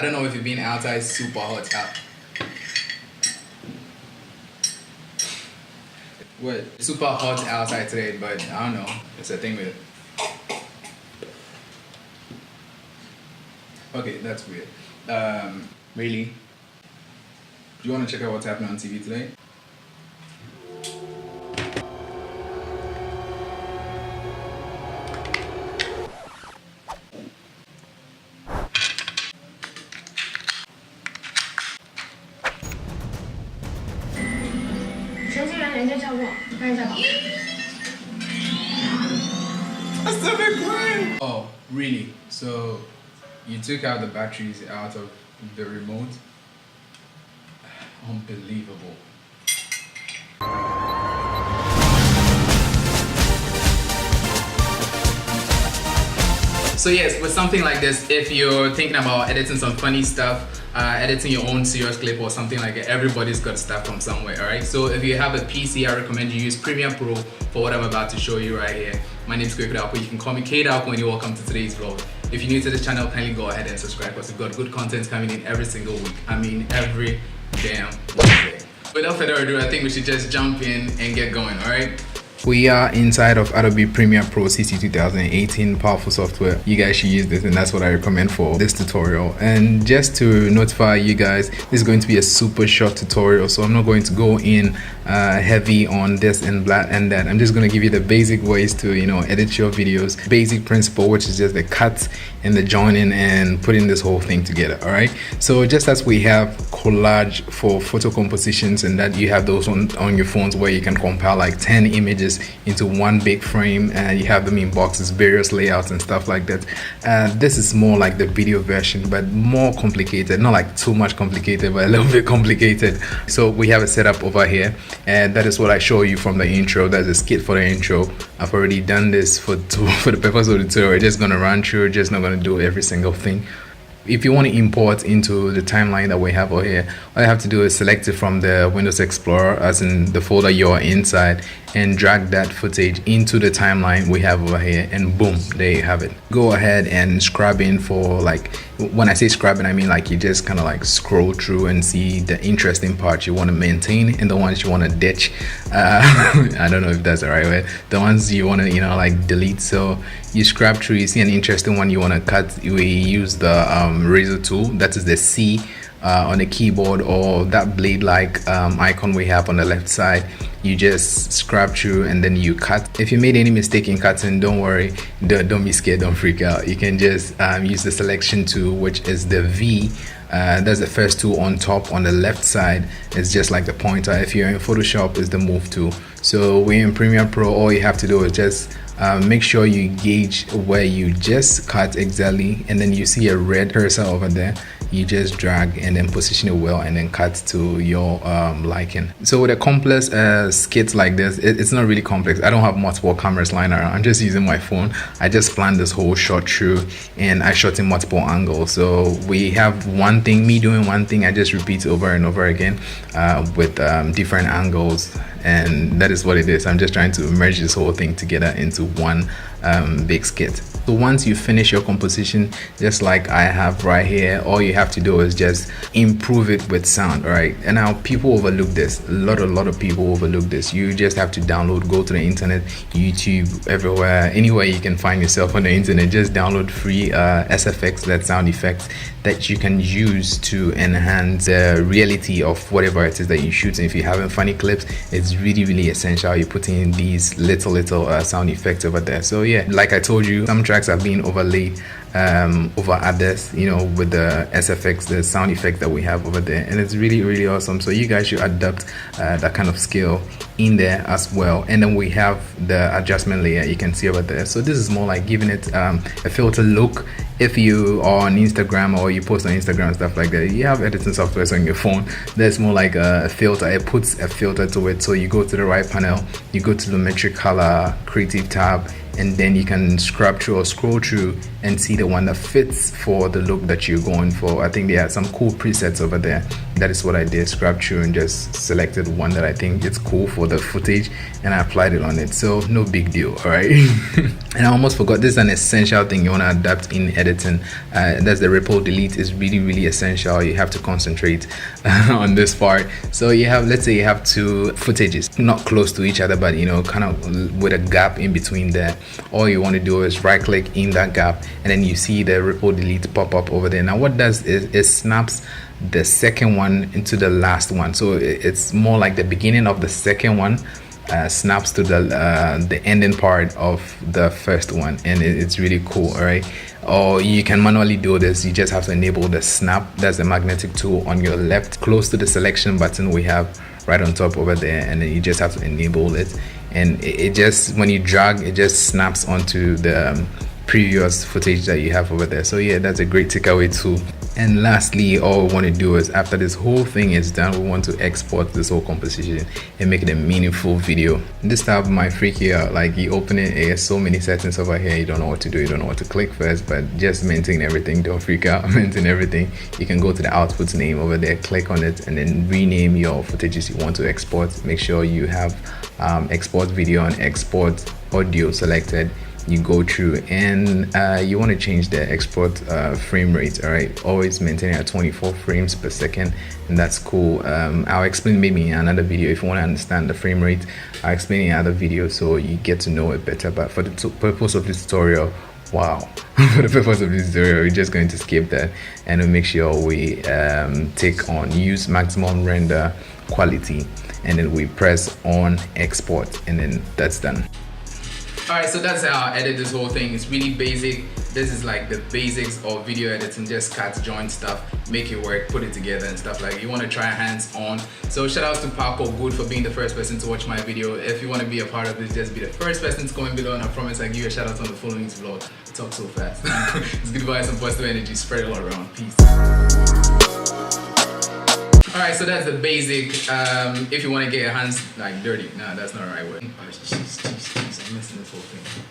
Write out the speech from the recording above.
I don't know if you've been outside, it's super hot out. What? It's super hot outside today, but I don't know. It's a thing with it. Okay, that's weird. Really? Do you want to check out what's happening on TV today? Oh, really? So you took out the batteries out of the remote? Unbelievable. So yes, with something like this, if you're thinking about editing some funny stuff, editing your own serious clip or something like that, everybody's got stuff from somewhere, alright? So if you have a PC, I recommend you use Premiere Pro for what I'm about to show you right here. My name is Kweku Dapo. You can call me K Dapo and you're welcome to today's vlog. If you're new to this channel, kindly go ahead and subscribe because we've got good content coming in every single week. I mean, every damn Wednesday. Without further ado, I think we should just jump in and get going, alright? We are inside of Adobe Premiere Pro CC 2018, powerful software. You guys should use this and that's what I recommend for this tutorial. And just to notify you guys, this is going to be a super short tutorial, so I'm not going to go in heavy on this and that and that. I'm just going to give you the basic ways to, you know, edit your videos. Basic principle, which is just the cut and the joining and putting this whole thing together. All right, so just as we have collage for photo compositions and that you have those on your phones where you can compile like 10 images into one big frame and you have them in boxes, various layouts and stuff like that. This is more like the video version, but more complicated, not like too much complicated, but a little bit complicated. So we have a setup over here, and that is what I show you from the intro. That's a skit for the intro. I've already done this for the purpose of the tutorial. Just gonna run through, just not gonna do every single thing. If you want to import into the timeline that we have over here, all you have to do is select it from the Windows Explorer, as in the folder you're inside, and drag that footage into the timeline we have over here, and boom, there you have it. Go ahead and scrub in for, like, when I say scrubbing, I mean like you just kind of like scroll through and see the interesting parts you want to maintain and the ones you want to ditch. I don't know if that's the right way. The ones you want to, you know, like delete. So you scrub through, you see an interesting one you want to cut, we use the razor tool, that is the C on the keyboard, or that blade like icon we have on the left side. You just scrub through and then you cut. If you made any mistake in cutting, don't worry, don't be scared, don't freak out. You can just use the selection tool, which is the V. That's the first tool on top on the left side. It's just like the pointer. If you're in Photoshop, it's the move tool. So we're in Premiere Pro, all you have to do is just make sure you gauge where you just cut exactly, and then you see a red cursor over there. You just drag and then position it well and then cut to your liking. So with a complex skit like this, it's not really complex. I don't have multiple cameras lying around. I'm just using my phone. I just planned this whole shot through and I shot in multiple angles. So we have one thing, me doing one thing, I just repeat over and over again with different angles, and that is what it is. I'm just trying to merge this whole thing together into one big skit. So once you finish your composition, just like I have right here, all you have to do is just improve it with sound. All right, and now people overlook this. A lot of people overlook this. You just have to download, go to the internet, YouTube, everywhere, anywhere you can find yourself on the internet, just download free SFX, that sound effects that you can use to enhance the reality of whatever it is that you shoot. And if you're having funny clips, it's really essential you put in these little sound effects over there. So yeah, like I told you, some tracks have been overlaid over others, you know, with the SFX, the sound effect that we have over there, and it's really awesome. So you guys should adapt that kind of skill in there as well. And then we have the adjustment layer you can see over there. So this is more like giving it a filter look. If you are on Instagram or you post on Instagram and stuff like that, you have editing software on your phone, there's more like a filter. It puts a filter to it. So you go to the right panel, you go to the metric color creative tab, and then you can scrub through or scroll through and see the one that fits for the look that you're going for. I think they have some cool presets over there. That is what I did, scrub through and just selected one that I think it's cool for the footage, and I applied it on it. So no big deal, all right? And I almost forgot, this is an essential thing you want to adapt in editing. That's the ripple delete is really essential. You have to concentrate on this part. So you have, let's say you have two footages not close to each other, but you know, kind of with a gap in between there. All you want to do is right click in that gap, and then you see the ripple delete pop up over there. Now what does is it snaps the second one into the last one, so it's more like the beginning of the second one snaps to the ending part of the first one, and it's really cool. All right, or you can manually do this. You just have to enable the snap. That's the magnetic tool on your left, close to the selection button we have right on top over there, and then you just have to enable it, and it just, when you drag, it just snaps onto the previous footage that you have over there. So yeah, that's a great takeaway too. And lastly, all we want to do is, after this whole thing is done, we want to export this whole composition and make it a meaningful video. This tab might freak you out, like you open it, there's so many settings over here, you don't know what to do, you don't know what to click first, but just maintain everything, don't freak out. Maintain everything. You can go to the output name over there, click on it, and then rename your footages you want to export. Make sure you have export video and export audio selected. You go through and you want to change the export frame rate. All right, always maintain at 24 frames per second, and that's cool. I'll explain maybe in another video. If you want to understand the frame rate, I'll explain in another video so you get to know it better. But for the purpose of this tutorial, wow, for the purpose of this tutorial, we're just going to skip that, and we'll make sure we take on use maximum render quality, and then we press on export, and then that's done. Alright, so that's how I edit this whole thing. It's really basic. This is like the basics of video editing. Just cut, join stuff, make it work, put it together and stuff like that. You want to try hands on. So shout out to Paco Good for being the first person to watch my video. If you want to be a part of this, just be the first person to comment below, and I promise I'll give you a shout out on the following vlog. I talk so fast. It's good vibes and positive energy. Spread it all around. Peace. Alright, so that's the basic. If you want to get your hands like dirty, nah, that's not the right word. Oh, jeez, I'm messing this whole thing.